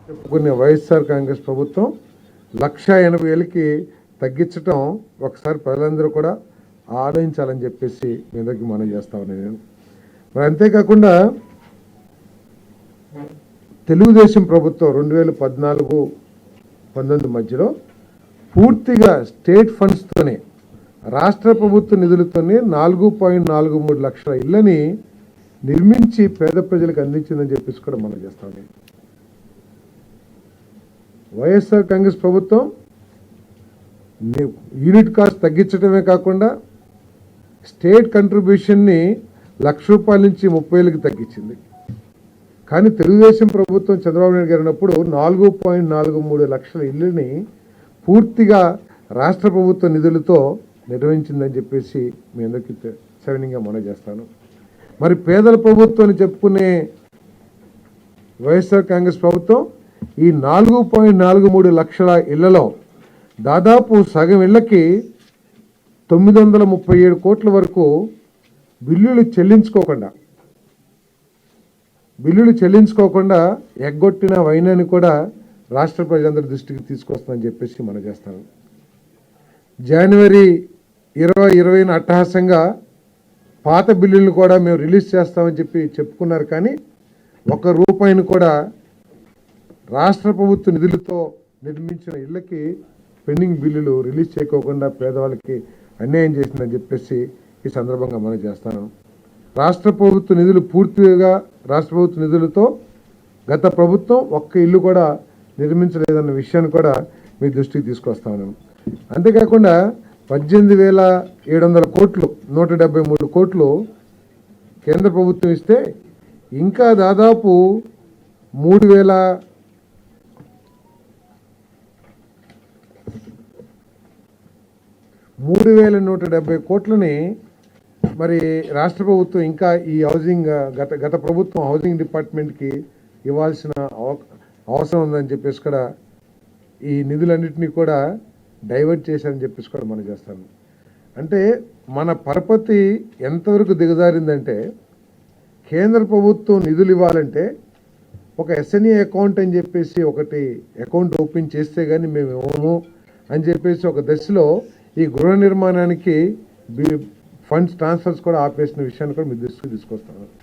చెప్పుకునే వైఎస్ఆర్ కాంగ్రెస్ ప్రభుత్వం 1,80,000కి తగ్గించడం ఒకసారి ప్రజలందరూ కూడా ఆలోచించాలని చెప్పేసి మీ దగ్గరికి మనం చేస్తా ఉన్నాను నేను. మరి అంతేకాకుండా తెలుగుదేశం ప్రభుత్వం 2014-19 మధ్యలో పూర్తిగా స్టేట్ ఫండ్స్తోనే రాష్ట్ర ప్రభుత్వ నిధులతోనే 4.43 లక్షల ఇళ్ళని నిర్మించి పేద ప్రజలకు అందించిందని చెప్పేసి కూడా మనం చేస్తాం. వైఎస్ఆర్ కాంగ్రెస్ ప్రభుత్వం యూనిట్ కాస్ట్ తగ్గించడమే కాకుండా స్టేట్ కంట్రిబ్యూషన్ని ₹1,00,000 నుంచి 30,000కి తగ్గించింది. కానీ తెలుగుదేశం ప్రభుత్వం చంద్రబాబు నాయుడు గారు ఉన్నప్పుడు 4.43 లక్షల ఇళ్ళని పూర్తిగా రాష్ట్ర ప్రభుత్వ నిధులతో నిర్వహించిందని చెప్పేసి మీ అందరికీ సవినీయంగా మనం చేస్తాను. మరి పేదల ప్రభుత్వం అని చెప్పుకునే వైఎస్ఆర్ కాంగ్రెస్ ప్రభుత్వం ఈ 4.43 లక్షల ఇళ్లలో దాదాపు సగం ఇళ్లకి 937 కోట్ల వరకు బిల్లులు చెల్లించుకోకుండా ఎగ్గొట్టిన వైనాన్ని కూడా రాష్ట్ర ప్రజలందరి దృష్టికి తీసుకొస్తుందని చెప్పేసి మనం చేస్తాను. జనవరి 2020 అట్టహాసంగా పాత బిల్లులను కూడా మేము రిలీజ్ చేస్తామని చెప్పుకున్నారు. కానీ ₹1 కూడా రాష్ట్ర ప్రభుత్వ నిధులతో నిర్మించిన ఇళ్ళకి పెండింగ్ బిల్లులు రిలీజ్ చేయకోకుండా పేదవాళ్ళకి అన్యాయం చేసిందని చెప్పేసి ఈ సందర్భంగా మనం చేస్తాను. రాష్ట్ర ప్రభుత్వ నిధులతో గత ప్రభుత్వం ఒక్క ఇల్లు కూడా నిర్మించలేదన్న విషయాన్ని కూడా మీ దృష్టికి తీసుకొస్తాను. అంతేకాకుండా 18,700 కోట్లు 173 కోట్లు కేంద్ర ప్రభుత్వం ఇస్తే ఇంకా దాదాపు 3,170 కోట్లని మరి రాష్ట్ర ప్రభుత్వం ఇంకా ఈ హౌసింగ్ గత ప్రభుత్వం హౌసింగ్ డిపార్ట్మెంట్కి ఇవ్వాల్సిన అవసరం ఉందని చెప్పేసి కూడా ఈ నిధులన్నింటినీ కూడా డైవర్ట్ చేశారని చెప్పేసి కూడా మనం చేస్తాము. అంటే మన పరపతి ఎంతవరకు దిగజారిందంటే కేంద్ర ప్రభుత్వం నిధులు ఇవ్వాలంటే ఒక ఎస్ఎన్ఏ అకౌంట్ అని చెప్పేసి ఒకటి అకౌంట్ ఓపెన్ చేస్తే కానీ మేము ఇవ్వము అని చెప్పేసి ఒక దశలో ఈ గృహ నిర్మాణానికి ఫండ్స్ ట్రాన్స్ఫర్స్ కూడా ఆపేసిన విషయాన్ని కూడా మీ దృష్టికి తీసుకొస్తాను.